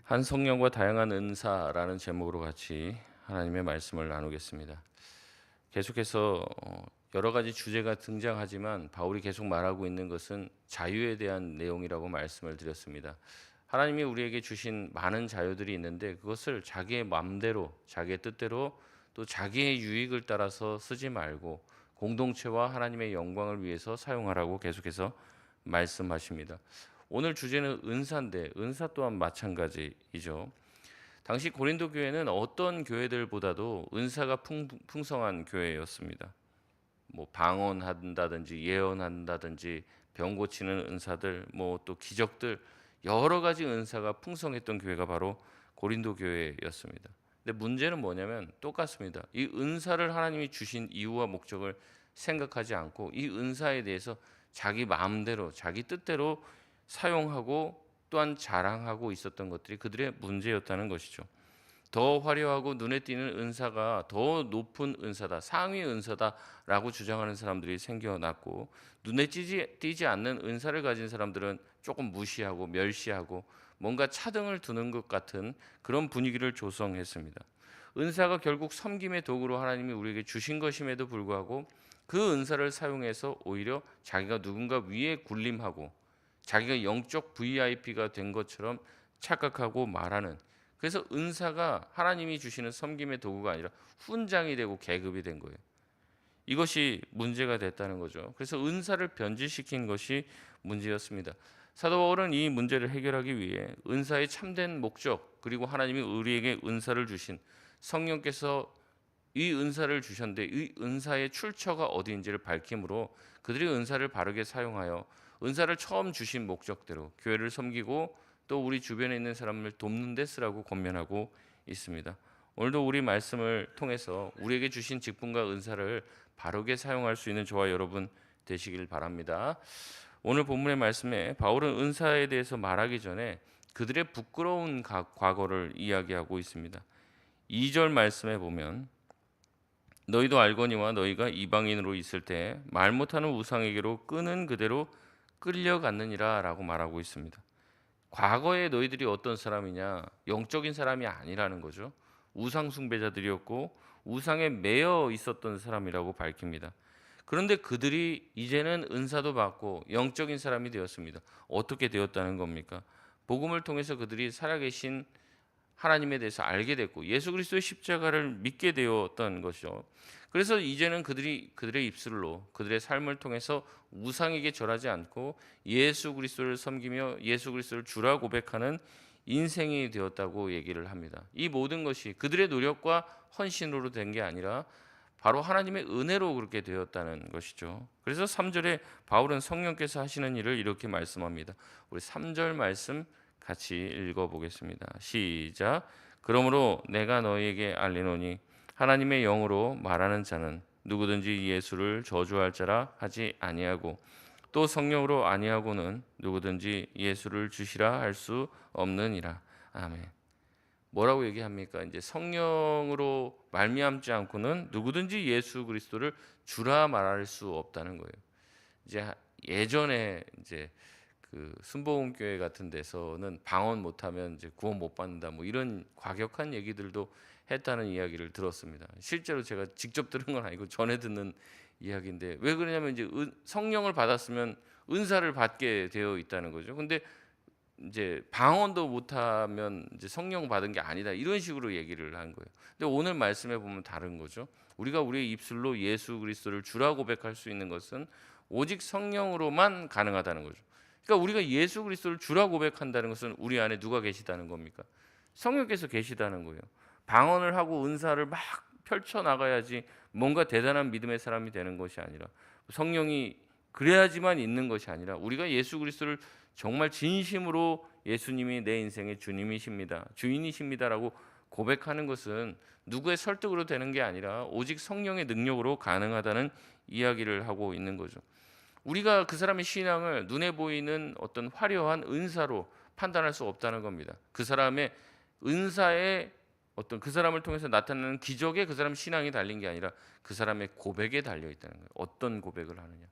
한 성령과 다양한 은사라는 제목으로 같이 하나님의 말씀을 나누겠습니다. 계속해서 여러 가지 주제가 등장하지만 바울이 계속 말하고 있는 것은 자유에 대한 내용이라고 말씀을 드렸습니다. 하나님이 우리에게 주신 많은 자유들이 있는데 그것을 자기의 마음대로, 자기의 뜻대로 또 자기의 유익을 따라서 쓰지 말고 공동체와 하나님의 영광을 위해서 사용하라고 계속해서 말씀하십니다. 오늘 주제는 은사인데 은사 또한 마찬가지이죠. 당시 고린도 교회는 어떤 교회들보다도 은사가 풍성한 교회였습니다. 뭐 방언한다든지 예언한다든지 병 고치는 은사들, 뭐 또 기적들, 여러 가지 은사가 풍성했던 교회가 바로 고린도 교회였습니다. 근데 문제는 뭐냐면 똑같습니다. 이 은사를 하나님이 주신 이유와 목적을 생각하지 않고 이 은사에 대해서 자기 마음대로, 자기 뜻대로 사용하고 또한 자랑하고 있었던 것들이 그들의 문제였다는 것이죠. 더 화려하고 눈에 띄는 은사가 더 높은 은사다, 상위 은사다라고 주장하는 사람들이 생겨났고, 눈에 띄지 않는 은사를 가진 사람들은 조금 무시하고 멸시하고 뭔가 차등을 두는 것 같은 그런 분위기를 조성했습니다. 은사가 결국 섬김의 도구로 하나님이 우리에게 주신 것임에도 불구하고 그 은사를 사용해서 오히려 자기가 누군가 위에 군림하고 자기가 영적 VIP가 된 것처럼 착각하고 말하는, 그래서 은사가 하나님이 주시는 섬김의 도구가 아니라 훈장이 되고 계급이 된 거예요. 이것이 문제가 됐다는 거죠. 그래서 은사를 변질시킨 것이 문제였습니다. 사도 바울은 이 문제를 해결하기 위해 은사의 참된 목적, 그리고 하나님이 우리에게 은사를 주신 성령께서 이 은사를 주셨는데 이 은사의 출처가 어디인지를 밝힘으로 그들이 은사를 바르게 사용하여 은사를 처음 주신 목적대로 교회를 섬기고 또 우리 주변에 있는 사람을 돕는 데 쓰라고 권면하고 있습니다. 오늘도 우리 말씀을 통해서 우리에게 주신 직분과 은사를 바르게 사용할 수 있는 저와 여러분 되시길 바랍니다. 오늘 본문의 말씀에 바울은 은사에 대해서 말하기 전에 그들의 부끄러운 과거를 이야기하고 있습니다. 2절 말씀에 보면 너희도 알거니와 너희가 이방인으로 있을 때 말 못하는 우상에게로 끄는 그대로 끌려갔느니라 라고 말하고 있습니다. 과거에 너희들이 어떤 사람이냐? 영적인 사람이 아니라는 거죠. 우상 숭배자들이었고 우상에 매여 있었던 사람이라고 밝힙니다. 그런데 그들이 이제는 은사도 받고 영적인 사람이 되었습니다. 어떻게 되었다는 겁니까? 복음을 통해서 그들이 살아계신 하나님에 대해서 알게 됐고 예수 그리스도의 십자가를 믿게 되었던 것이죠. 그래서 이제는 그들의 입술로 그들의 삶을 통해서 우상에게 절하지 않고 예수 그리스도를 섬기며 예수 그리스도를 주라 고백하는 인생이 되었다고 얘기를 합니다. 이 모든 것이 그들의 노력과 헌신으로 된 게 아니라 바로 하나님의 은혜로 그렇게 되었다는 것이죠. 그래서 3절에 바울은 성령께서 하시는 일을 이렇게 말씀합니다. 우리 3절 말씀 같이 읽어보겠습니다. 시작. 그러므로 내가 너희에게 알리노니 하나님의 영으로 말하는 자는 누구든지 예수를 저주할 자라 하지 아니하고 또 성령으로 아니하고는 누구든지 예수를 주시라 할 수 없느니라. 아멘. 뭐라고 얘기합니까? 이제 성령으로 말미암지 않고는 누구든지 예수 그리스도를 주라 말할 수 없다는 거예요. 이제 예전에 이제 그 순복음교회 같은 데서는 방언 못하면 이제 구원 못 받는다, 뭐 이런 과격한 얘기들도 했다는 이야기를 들었습니다. 실제로 제가 직접 들은 건 아니고 전해 듣는 이야기인데 왜 그러냐면 이제 성령을 받았으면 은사를 받게 되어 있다는 거죠. 근데 이제 방언도 못하면 이제 성령 받은 게 아니다, 이런 식으로 얘기를 한 거예요. 근데 오늘 말씀에 보면 다른 거죠. 우리가 우리의 입술로 예수 그리스도를 주라 고백할 수 있는 것은 오직 성령으로만 가능하다는 거죠. 그러니까 우리가 예수 그리스도를 주라 고백한다는 것은 우리 안에 누가 계시다는 겁니까? 성령께서 계시다는 거예요. 방언을 하고 은사를 막 펼쳐 나가야지 뭔가 대단한 믿음의 사람이 되는 것이 아니라, 성령이 그래야지만 있는 것이 아니라 우리가 예수 그리스도를 정말 진심으로 예수님이 내 인생의 주님이십니다, 주인이십니다라고 고백하는 것은 누구의 설득으로 되는 게 아니라 오직 성령의 능력으로 가능하다는 이야기를 하고 있는 거죠. 우리가 그 사람의 신앙을 눈에 보이는 어떤 화려한 은사로 판단할 수 없다는 겁니다. 그 사람의 은사에 어떤 그 사람을 통해서 나타나는 기적에 그 사람 신앙이 달린 게 아니라 그 사람의 고백에 달려 있다는 거예요. 어떤 고백을 하느냐.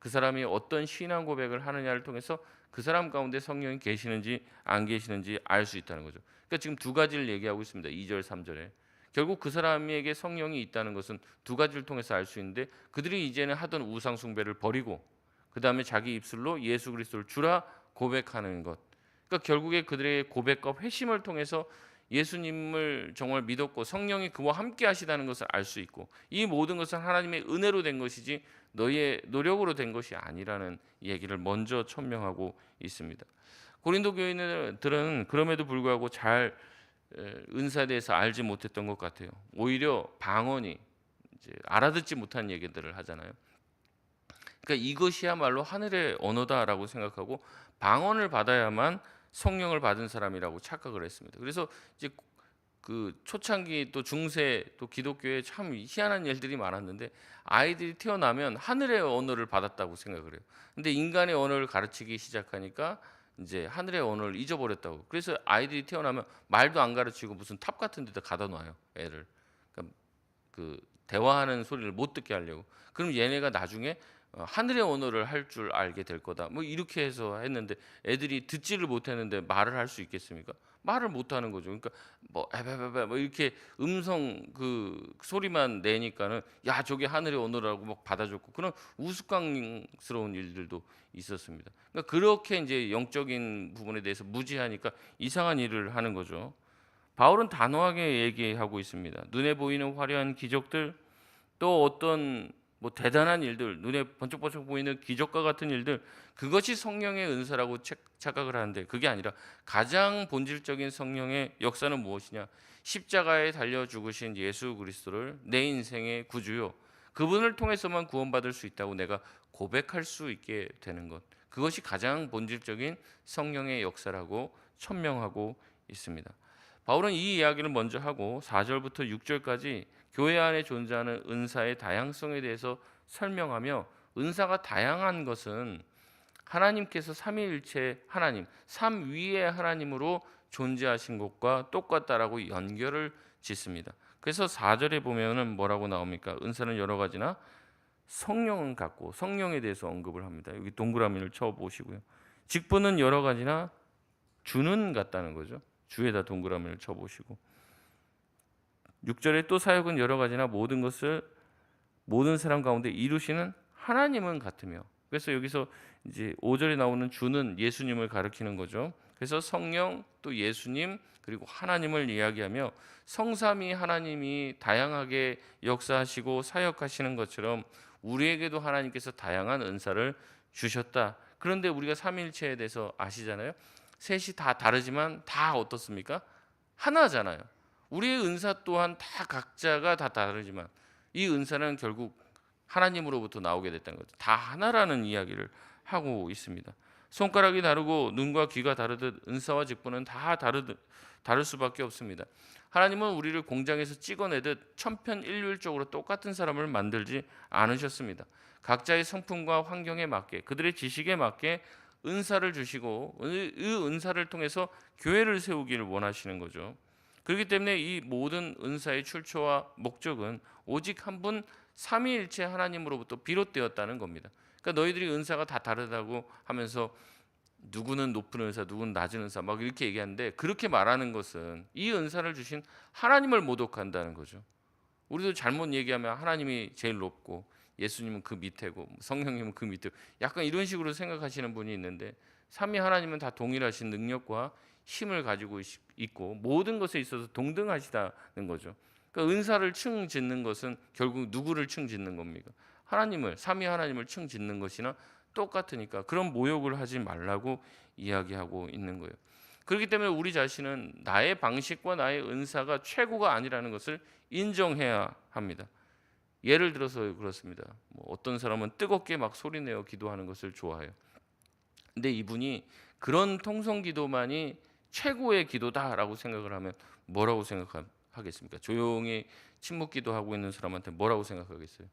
그 사람이 어떤 신앙 고백을 하느냐를 통해서 그 사람 가운데 성령이 계시는지 안 계시는지 알 수 있다는 거죠. 그러니까 지금 두 가지를 얘기하고 있습니다. 2절, 3절에. 결국 그 사람에게 성령이 있다는 것은 두 가지를 통해서 알 수 있는데, 그들이 이제는 하던 우상 숭배를 버리고 그다음에 자기 입술로 예수 그리스도를 주라 고백하는 것. 그러니까 결국에 그들의 고백과 회심을 통해서 예수님을 정말 믿었고 성령이 그와 함께 하시다는 것을 알 수 있고, 이 모든 것은 하나님의 은혜로 된 것이지 너희의 노력으로 된 것이 아니라는 얘기를 먼저 천명하고 있습니다. 고린도 교인들은 그럼에도 불구하고 잘 은사에 대해서 알지 못했던 것 같아요. 오히려 방언이 이제 알아듣지 못한 얘기들을 하잖아요. 그러니까 이것이야말로 하늘의 언어다라고 생각하고 방언을 받아야만 성령을 받은 사람이라고 착각을 했습니다. 그래서 이제 그 초창기 또 중세 또 기독교에 참 희한한 일들이 많았는데, 아이들이 태어나면 하늘의 언어를 받았다고 생각을 해요. 근데 인간의 언어를 가르치기 시작하니까 이제 하늘의 언어를 잊어버렸다고. 그래서 아이들이 태어나면 말도 안 가르치고 무슨 탑 같은 데다 가다 놔요, 애를. 그러니까 그 대화하는 소리를 못 듣게 하려고. 그럼 얘네가 나중에 하늘의 언어를 할 줄 알게 될 거다. 뭐 이렇게 해서 했는데, 애들이 듣지를 못했는데 말을 할 수 있겠습니까? 말을 못 하는 거죠. 그러니까 뭐 에베베베 뭐 이렇게 음성 그 소리만 내니까는 야 저게 하늘의 언어라고 막 받아줬고, 그런 우스꽝스러운 일들도 있었습니다. 그러니까 그렇게 이제 영적인 부분에 대해서 무지하니까 이상한 일을 하는 거죠. 바울은 단호하게 얘기하고 있습니다. 눈에 보이는 화려한 기적들, 또 어떤 뭐 대단한 일들, 눈에 번쩍번쩍 보이는 기적과 같은 일들, 그것이 성령의 은사라고 착각을 하는데, 그게 아니라 가장 본질적인 성령의 역사는 무엇이냐? 십자가에 달려 죽으신 예수 그리스도를 내 인생의 구주요, 그분을 통해서만 구원받을 수 있다고 내가 고백할 수 있게 되는 것, 그것이 가장 본질적인 성령의 역사라고 천명하고 있습니다. 바울은 이 이야기를 먼저 하고 4절부터 6절까지 교회 안에 존재하는 은사의 다양성에 대해서 설명하며, 은사가 다양한 것은 하나님께서 삼위일체 하나님, 삼위의 하나님으로 존재하신 것과 똑같다라고 연결을 짓습니다. 그래서 4절에 보면은 뭐라고 나옵니까? 은사는 여러 가지나 성령은 같고, 성령에 대해서 언급을 합니다. 여기 동그라미를 쳐 보시고요. 직분은 여러 가지나 주는 같다는 거죠. 주에다 동그라미를 쳐 보시고, 6절에 또 사역은 여러 가지나 모든 것을 모든 사람 가운데 이루시는 하나님은 같으며. 그래서 여기서 이제 5절에 나오는 주는 예수님을 가리키는 거죠. 그래서 성령, 또 예수님, 그리고 하나님을 이야기하며, 성삼위 하나님이 다양하게 역사하시고 사역하시는 것처럼 우리에게도 하나님께서 다양한 은사를 주셨다. 그런데 우리가 삼위일체에 대해서 아시잖아요. 셋이 다 다르지만 다 어떻습니까? 하나잖아요. 우리의 은사 또한 다 각자가 다 다르지만 이 은사는 결국 하나님으로부터 나오게 됐다는 거죠. 다 하나라는 이야기를 하고 있습니다. 손가락이 다르고 눈과 귀가 다르듯 은사와 직분은 다 다를 수밖에 없습니다. 하나님은 우리를 공장에서 찍어내듯 천편일률적으로 똑같은 사람을 만들지 않으셨습니다. 각자의 성품과 환경에 맞게, 그들의 지식에 맞게 은사를 주시고 이 은사를 통해서 교회를 세우기를 원하시는 거죠. 그렇기 때문에 이 모든 은사의 출처와 목적은 오직 한 분 삼위일체 하나님으로부터 비롯되었다는 겁니다. 그러니까 너희들이 은사가 다 다르다고 하면서 누구는 높은 은사, 누구는 낮은 은사 막 이렇게 얘기하는데, 그렇게 말하는 것은 이 은사를 주신 하나님을 모독한다는 거죠. 우리도 잘못 얘기하면 하나님이 제일 높고 예수님은 그 밑에고 성령님은 그 밑에, 약간 이런 식으로 생각하시는 분이 있는데, 삼위 하나님은 다 동일하신 능력과 힘을 가지고 있고 모든 것에 있어서 동등하시다는 거죠. 그러니까 은사를 층 짓는 것은 결국 누구를 층 짓는 겁니까? 하나님을, 삼위 하나님을 층 짓는 것이나 똑같으니까 그런 모욕을 하지 말라고 이야기하고 있는 거예요. 그렇기 때문에 우리 자신은 나의 방식과 나의 은사가 최고가 아니라는 것을 인정해야 합니다. 예를 들어서 그렇습니다. 뭐 어떤 사람은 뜨겁게 막 소리내어 기도하는 것을 좋아해요. 근데 이분이 그런 통성 기도만이 최고의 기도다라고 생각을 하면 뭐라고 생각하겠습니까? 조용히 침묵 기도하고 있는 사람한테 뭐라고 생각하겠어요?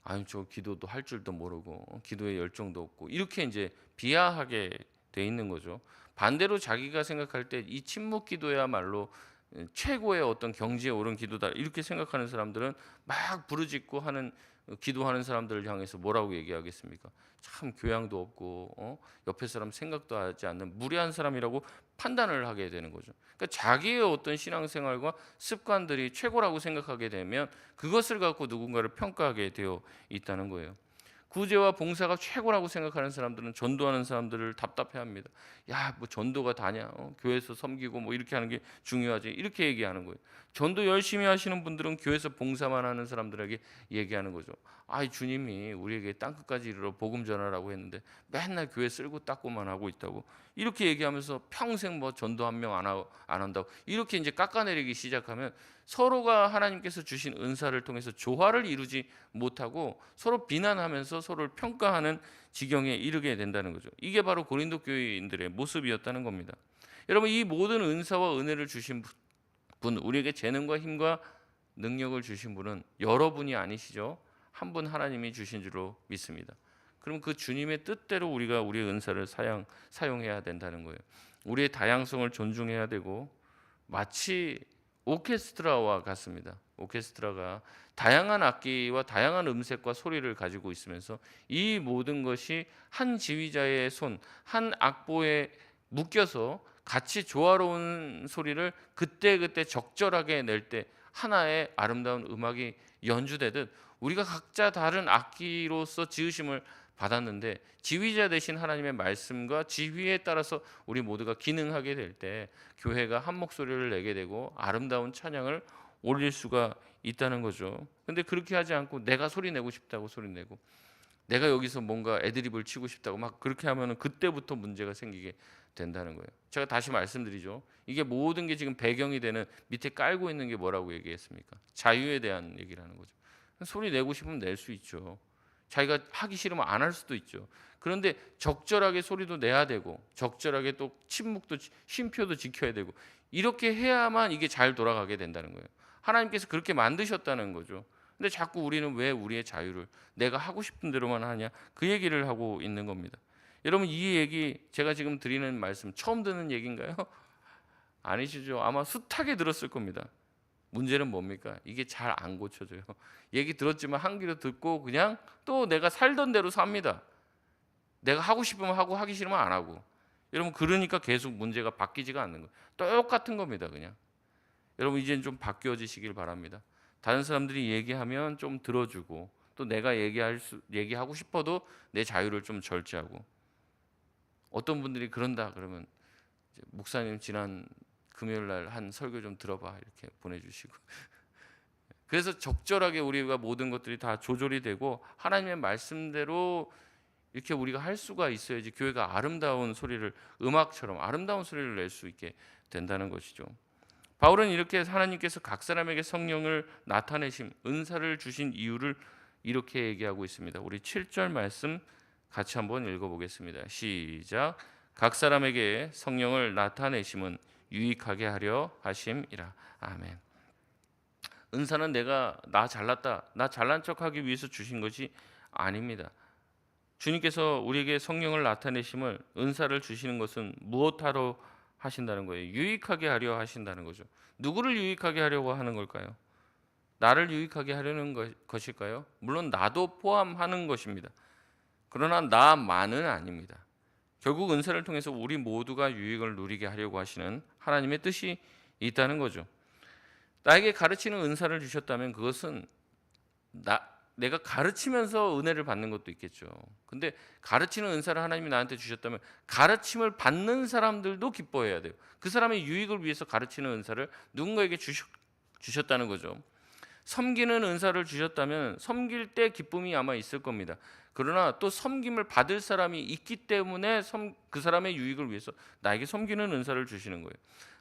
아니 저 기도도 할 줄도 모르고 기도에 열정도 없고, 이렇게 이제 비하하게 돼 있는 거죠. 반대로 자기가 생각할 때 이 침묵 기도야말로 최고의 어떤 경지에 오른 기도다 이렇게 생각하는 사람들은 막 부르짖고 하는 기도하는 사람들을 향해서 뭐라고 얘기하겠습니까? 참 교양도 없고 옆에 사람 생각도 하지 않는 무례한 사람이라고 판단을 하게 되는 거죠. 그러니까 자기의 어떤 신앙생활과 습관들이 최고라고 생각하게 되면 그것을 갖고 누군가를 평가하게 되어 있다는 거예요. 구제와 봉사가 최고라고 생각하는 사람들은 전도하는 사람들을 답답해합니다. 야, 뭐 전도가 다냐? 교회에서 섬기고 뭐 이렇게 하는 게 중요하지. 이렇게 얘기하는 거예요. 전도 열심히 하시는 분들은 교회에서 봉사만 하는 사람들에게 얘기하는 거죠. 아, 주님이 우리에게 땅끝까지 이르러 복음 전하라고 했는데 맨날 교회 쓸고 닦고만 하고 있다고. 이렇게 얘기하면서 평생 뭐 전도 한 명 안 한다고. 이렇게 이제 깎아내리기 시작하면 서로가 하나님께서 주신 은사를 통해서 조화를 이루지 못하고 서로 비난하면서 서로를 평가하는 지경에 이르게 된다는 거죠. 이게 바로 고린도 교회인들의 모습이었다는 겁니다. 여러분, 이 모든 은사와 은혜를 주신 분, 우리에게 재능과 힘과 능력을 주신 분은 여러분이 아니시죠. 한 분 하나님이 주신 줄로 믿습니다. 그럼 그 주님의 뜻대로 우리가 우리의 은사를 사용해야 된다는 거예요. 우리의 다양성을 존중해야 되고, 마치 오케스트라와 같습니다. 오케스트라가 다양한 악기와 다양한 음색과 소리를 가지고 있으면서 이 모든 것이 한 지휘자의 손, 한 악보에 묶여서 같이 조화로운 소리를 그때그때 적절하게 낼 때 하나의 아름다운 음악이 연주되듯 우리가 각자 다른 악기로서 지으심을 받았는데 지휘자 되신 하나님의 말씀과 지휘에 따라서 우리 모두가 기능하게 될 때 교회가 한 목소리를 내게 되고 아름다운 찬양을 올릴 수가 있다는 거죠. 근데 그렇게 하지 않고 내가 소리 내고 싶다고 소리 내고 내가 여기서 뭔가 애드립을 치고 싶다고 막 그렇게 하면은 그때부터 문제가 생기게 된다는 거예요. 제가 다시 말씀드리죠. 이게 모든 게 지금 배경이 되는 밑에 깔고 있는 게 뭐라고 얘기했습니까? 자유에 대한 얘기라는 거죠. 소리 내고 싶으면 낼 수 있죠. 자기가 하기 싫으면 안 할 수도 있죠. 그런데 적절하게 소리도 내야 되고 적절하게 또 침묵도 쉼표도 지켜야 되고 이렇게 해야만 이게 잘 돌아가게 된다는 거예요. 하나님께서 그렇게 만드셨다는 거죠. 근데 자꾸 우리는 왜 우리의 자유를 내가 하고 싶은 대로만 하냐 그 얘기를 하고 있는 겁니다. 여러분, 이 얘기 제가 지금 드리는 말씀 처음 듣는 얘기인가요? 아니시죠. 아마 숱하게 들었을 겁니다. 문제는 뭡니까? 이게 잘 안 고쳐져요. 얘기 들었지만 한 귀로 듣고 그냥 또 내가 살던 대로 삽니다. 내가 하고 싶으면 하고 하기 싫으면 안 하고. 여러분, 그러니까 계속 문제가 바뀌지가 않는 거예요. 똑같은 겁니다, 그냥. 여러분, 이제는 좀 바뀌어지시길 바랍니다. 다른 사람들이 얘기하면 좀 들어주고 또 내가 얘기하고 싶어도 내 자유를 좀 절제하고. 어떤 분들이 그런다 그러면 목사님 지난 금요일 날 한 설교 좀 들어봐 이렇게 보내주시고 그래서 적절하게 우리가 모든 것들이 다 조절이 되고 하나님의 말씀대로 이렇게 우리가 할 수가 있어야지 교회가 아름다운 소리를 음악처럼 아름다운 소리를 낼 수 있게 된다는 것이죠. 바울은 이렇게 하나님께서 각 사람에게 성령을 나타내심 은사를 주신 이유를 이렇게 얘기하고 있습니다. 우리 7절 말씀 같이 한번 읽어보겠습니다. 시작. 각 사람에게 성령을 나타내심은 유익하게 하려 하심이라. 아멘. 은사는 나 잘났다, 나 잘난 척하기 위해서 주신 것이 아닙니다. 주님께서 우리에게 성령을 나타내심을 은사를 주시는 것은 무엇하러 하신다는 거예요? 유익하게 하려 하신다는 거죠. 누구를 유익하게 하려고 하는 걸까요? 나를 유익하게 하려는 것일까요? 물론 나도 포함하는 것입니다. 그러나 나만은 아닙니다. 결국 은사를 통해서 우리 모두가 유익을 누리게 하려고 하시는 하나님의 뜻이 있다는 거죠. 나에게 가르치는 은사를 주셨다면 그것은 내가 가르치면서 은혜를 받는 것도 있겠죠. 근데 가르치는 은사를 하나님이 나한테 주셨다면 가르침을 받는 사람들도 기뻐해야 돼요. 그 사람의 유익을 위해서 가르치는 은사를 누군가에게 주셨다는 거죠. 섬기는 은사를 주셨다면 섬길 때 기쁨이 아마 있을 겁니다. 그러나 또 섬김을 받을 사람이 있기 때문에 그 사람의 유익을 위해서 나에게 섬기는 은사를 주시는 거예요.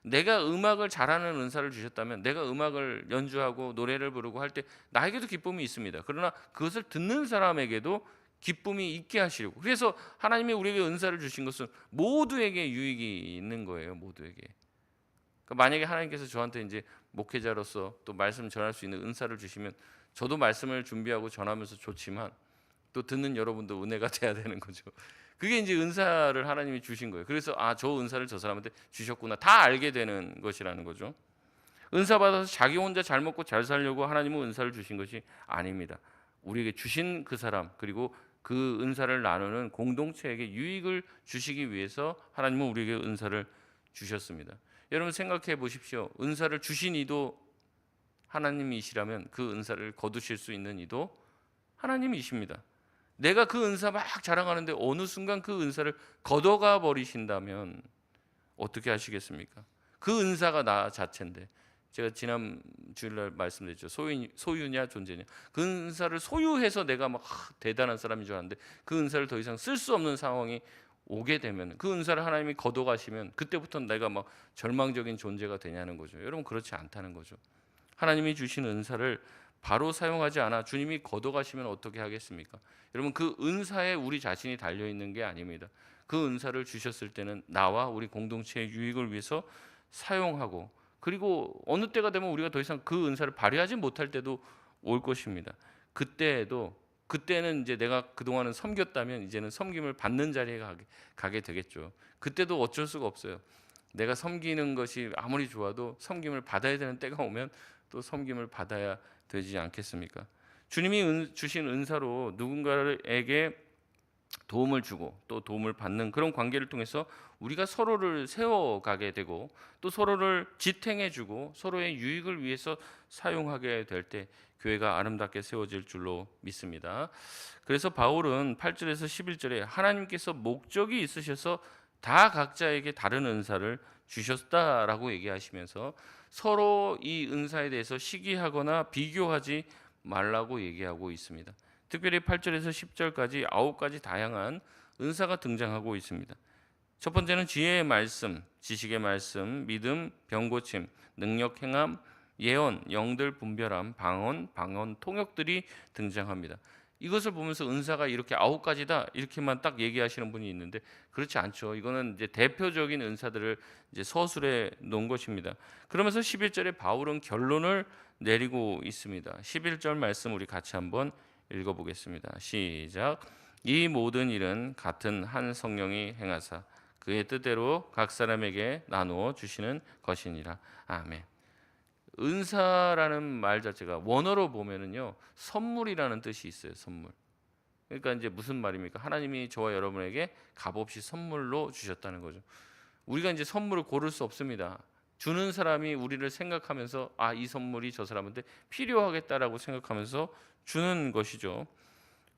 내가 음악을 잘하는 은사를 주셨다면 내가 음악을 연주하고 노래를 부르고 할 때 나에게도 기쁨이 있습니다. 그러나 그것을 듣는 사람에게도 기쁨이 있게 하시려고. 그래서 하나님이 우리에게 은사를 주신 것은 모두에게 유익이 있는 거예요. 모두에게. 그러니까 만약에 하나님께서 저한테 이제 목회자로서 또 말씀 전할 수 있는 은사를 주시면 저도 말씀을 준비하고 전하면서 좋지만 또 듣는 여러분도 은혜가 돼야 되는 거죠. 그게 이제 은사를 하나님이 주신 거예요. 그래서 저 은사를 저 사람한테 주셨구나 다 알게 되는 것이라는 거죠. 은사 받아서 자기 혼자 잘 먹고 잘 살려고 하나님은 은사를 주신 것이 아닙니다. 우리에게 주신 그 사람 그리고 그 은사를 나누는 공동체에게 유익을 주시기 위해서 하나님은 우리에게 은사를 주셨습니다. 여러분 생각해 보십시오. 은사를 주신 이도 하나님이시라면 그 은사를 거두실 수 있는 이도 하나님이십니다. 내가 그 은사 막 자랑하는데 어느 순간 그 은사를 걷어가 버리신다면 어떻게 하시겠습니까? 그 은사가 나 자체인데, 제가 지난 주일날 말씀드렸죠. 소유냐 존재냐. 그 은사를 소유해서 내가 막 대단한 사람인 줄 알았는데 그 은사를 더 이상 쓸 수 없는 상황이 오게 되면, 그 은사를 하나님이 걷어가시면 그때부터 내가 막 절망적인 존재가 되냐는 거죠. 여러분 그렇지 않다는 거죠. 하나님이 주신 은사를 바로 사용하지 않아 주님이 걷어가시면 어떻게 하겠습니까? 여러분 그 은사에 우리 자신이 달려 있는 게 아닙니다. 그 은사를 주셨을 때는 나와 우리 공동체의 유익을 위해서 사용하고, 그리고 어느 때가 되면 우리가 더 이상 그 은사를 발휘하지 못할 때도 올 것입니다. 그때는 이제 내가 그동안은 섬겼다면 이제는 섬김을 받는 자리에 가게 되겠죠. 그때도 어쩔 수가 없어요. 내가 섬기는 것이 아무리 좋아도 섬김을 받아야 되는 때가 오면 또 섬김을 받아야 되지 않겠습니까? 주님이 주신 은사로 누군가에게 도움을 주고 또 도움을 받는 그런 관계를 통해서 우리가 서로를 세워가게 되고 또 서로를 지탱해주고 서로의 유익을 위해서 사용하게 될 때 교회가 아름답게 세워질 줄로 믿습니다. 그래서 바울은 8절에서 11절에 하나님께서 목적이 있으셔서 다 각자에게 다른 은사를 주셨다라고 얘기하시면서 서로 이 은사에 대해서 시기하거나 비교하지 말라고 얘기하고 있습니다. 특별히 8절에서 10절까지 9가지 다양한 은사가 등장하고 있습니다. 첫 번째는 지혜의 말씀, 지식의 말씀, 믿음, 병고침, 능력 행함, 예언, 영들 분별함, 방언 통역들이 등장합니다. 이것을 보면서 은사가 이렇게 9가지다 이렇게만 딱 얘기하시는 분이 있는데 그렇지 않죠. 이거는 이제 대표적인 은사들을 이제 서술해 놓은 것입니다. 그러면서 11절에 바울은 결론을 내리고 있습니다. 11절 말씀 우리 같이 한번 읽어보겠습니다. 시작. 이 모든 일은 같은 한 성령이 행하사 그의 뜻대로 각 사람에게 나누어 주시는 것이니라. 아멘. 은사라는 말 자체가 원어로 보면은요 선물이라는 뜻이 있어요. 선물. 그러니까 이제 무슨 말입니까? 하나님이 저와 여러분에게 값없이 선물로 주셨다는 거죠. 우리가 이제 선물을 고를 수 없습니다. 주는 사람이 우리를 생각하면서 이 선물이 저 사람한테 필요하겠다라고 생각하면서 주는 것이죠.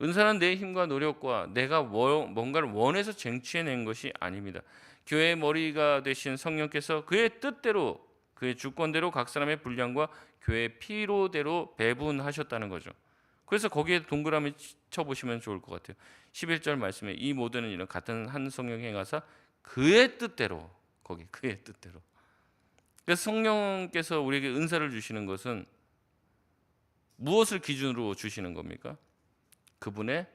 은사는 내 힘과 노력과 내가 뭔가를 원해서 쟁취해낸 것이 아닙니다. 교회의 머리가 되신 성령께서 그의 뜻대로 그의 주권대로 각 사람의 분량과 교회의 필요대로 배분하셨다는 거죠. 그래서 거기에 동그라미 쳐보시면 좋을 것 같아요. 11절 말씀에 이 모든 일은 같은 한 성령이 행하사 그의 뜻대로, 거기 그의 뜻대로. 그래서 성령께서 우리에게 은사를 주시는 것은 무엇을 기준으로 주시는 겁니까? 그분의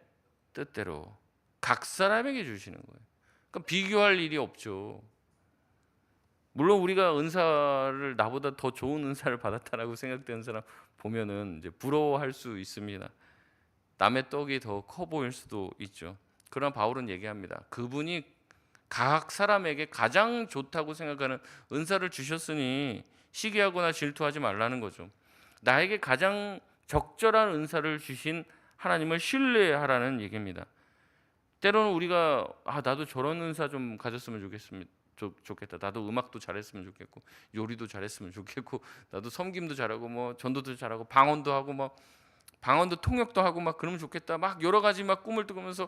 뜻대로 각 사람에게 주시는 거예요. 그러니까 비교할 일이 없죠. 물론 우리가 은사를 나보다 더 좋은 은사를 받았다라고 생각되는 사람 보면은 이제 부러워할 수 있습니다. 남의 떡이 더 커 보일 수도 있죠. 그러나 바울은 얘기합니다. 그분이 각 사람에게 가장 좋다고 생각하는 은사를 주셨으니 시기하거나 질투하지 말라는 거죠. 나에게 가장 적절한 은사를 주신 하나님을 신뢰하라는 얘기입니다. 때로는 우리가 나도 저런 은사 좀 가졌으면 좋겠다. 나도 음악도 잘했으면 좋겠고 요리도 잘했으면 좋겠고 나도 섬김도 잘하고 뭐 전도도 잘하고 방언도 하고 뭐 방언도 통역도 하고 막 그러면 좋겠다. 막 여러 가지 막 꿈을 꾸면서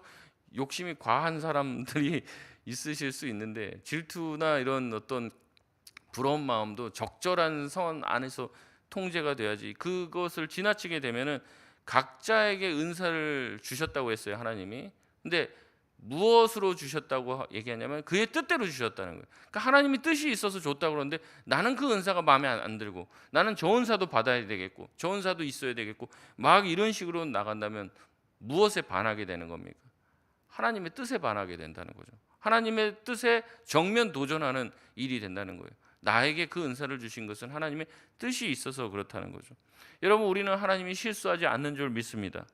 욕심이 과한 사람들이 있으실 수 있는데 질투나 이런 어떤 부러운 마음도 적절한 선 안에서 통제가 돼야지. 그것을 지나치게 되면은 각자에게 은사를 주셨다고 했어요, 하나님이. 근데 무엇으로 주셨다고 얘기하냐면 그의 뜻대로 주셨다는 거예요. 그러니까 하나님이 뜻이 있어서 줬다고 그러는데 나는 그 은사가 마음에 안 들고 나는 저 은사도 받아야 되겠고 저 은사도 있어야 되겠고 막 이런 식으로 나간다면 무엇에 반하게 되는 겁니까? 하나님의 뜻에 반하게 된다는 거죠. 하나님의 뜻에 정면 도전하는 일이 된다는 거예요. 나에게 그 은사를 주신 것은 하나님의 뜻이 있어서 그렇다는 거죠. 여러분 우리는 하나님이 실수하지 않는 줄 믿습니다.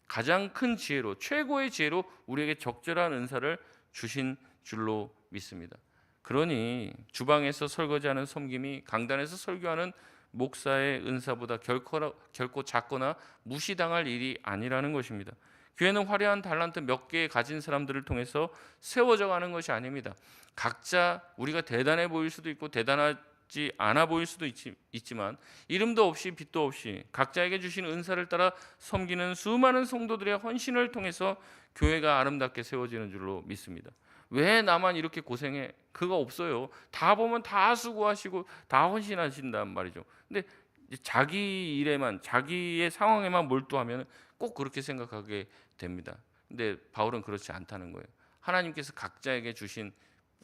가장 큰 지혜로 최고의 지혜로 우리에게 적절한 은사를 주신 줄로 믿습니다. 그러니 주방에서 설거지하는 섬김이 강단에서 설교하는 목사의 은사보다 결코 작거나 무시당할 일이 아니라는 것입니다. 교회는 화려한 달란트 몇 개 가진 사람들을 통해서 세워져 가는 것이 아닙니다. 각자 우리가 대단해 보일 수도 있고 대단하지 않아 보일 수도 있지만 이름도 없이 빛도 없이 각자에게 주신 은사를 따라 섬기는 수많은 성도들의 헌신을 통해서 교회가 아름답게 세워지는 줄로 믿습니다. 왜 나만 이렇게 고생해? 그거 없어요. 다 보면 다 수고하시고 다 헌신하신단 말이죠. 근데 자기 일에만, 자기의 상황에만 몰두하면 꼭 그렇게 생각하게 됩니다. 근데 바울은 그렇지 않다는 거예요. 하나님께서 각자에게 주신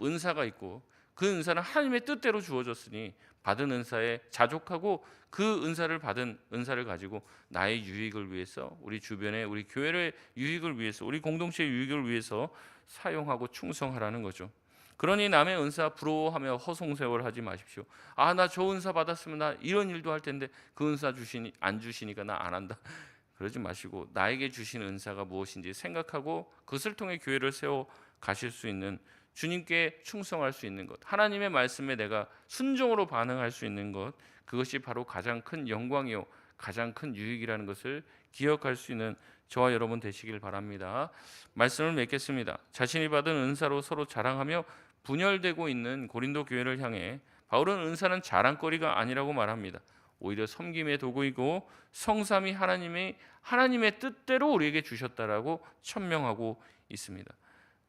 은사가 있고 그 은사는 하나님의 뜻대로 주어졌으니 받은 은사에 자족하고 그 은사를 받은 은사를 가지고 나의 유익을 위해서, 우리 주변의 우리 교회의 유익을 위해서, 우리 공동체의 유익을 위해서 사용하고 충성하라는 거죠. 그러니 남의 은사 부러워하며 허송세월하지 마십시오. 아, 나 저 은사 받았으면 나 이런 일도 할 텐데 그 은사 주시니 안 주시니까 나 안 한다. 그러지 마시고 나에게 주신 은사가 무엇인지 생각하고 그것을 통해 교회를 세워 가실 수 있는, 주님께 충성할 수 있는 것, 하나님의 말씀에 내가 순종으로 반응할 수 있는 것, 그것이 바로 가장 큰 영광이요 가장 큰 유익이라는 것을 기억할 수 있는 저와 여러분 되시길 바랍니다. 말씀을 맺겠습니다. 자신이 받은 은사로 서로 자랑하며 분열되고 있는 고린도 교회를 향해 바울은 은사는 자랑거리가 아니라고 말합니다. 오히려 섬김의 도구이고 성삼위 하나님의 뜻대로 우리에게 주셨다라고 천명하고 있습니다.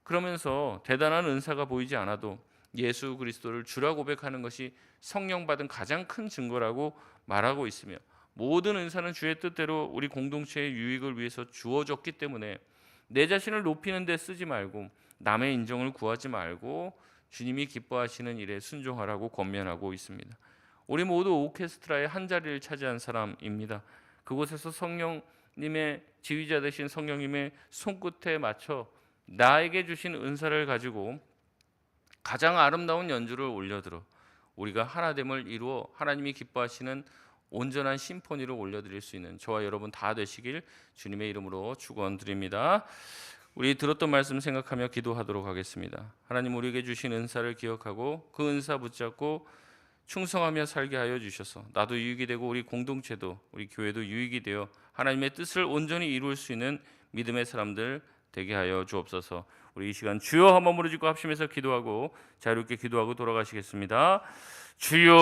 그러면서 대단한 은사가 보이지 않아도 예수 그리스도를 주라 고백하는 것이 성령 받은 가장 큰 증거라고 말하고 있으며, 모든 은사는 주의 뜻대로 우리 공동체의 유익을 위해서 주어졌기 때문에 내 자신을 높이는 데 쓰지 말고 남의 인정을 구하지 말고 주님이 기뻐하시는 일에 순종하라고 권면하고 있습니다. 우리 모두 오케스트라의 한 자리를 차지한 사람입니다. 그곳에서 성령님의 지휘자 되신 성령님의 손끝에 맞춰 나에게 주신 은사를 가지고 가장 아름다운 연주를 올려들어 우리가 하나됨을 이루어 하나님이 기뻐하시는 온전한 심포니를 올려드릴 수 있는 저와 여러분 다 되시길 주님의 이름으로 축원드립니다. 우리 들었던 말씀 생각하며 기도하도록 하겠습니다. 하나님, 우리에게 주신 은사를 기억하고 그 은사 붙잡고 충성하며 살게 하여 주셔서 나도 유익이 되고 우리 공동체도 우리 교회도 유익이 되어 하나님의 뜻을 온전히 이룰 수 있는 믿음의 사람들 되게 하여 주옵소서. 우리 이 시간 주여 한번 부르짖고 합심해서 기도하고 자유롭게 기도하고 돌아가시겠습니다. 주여.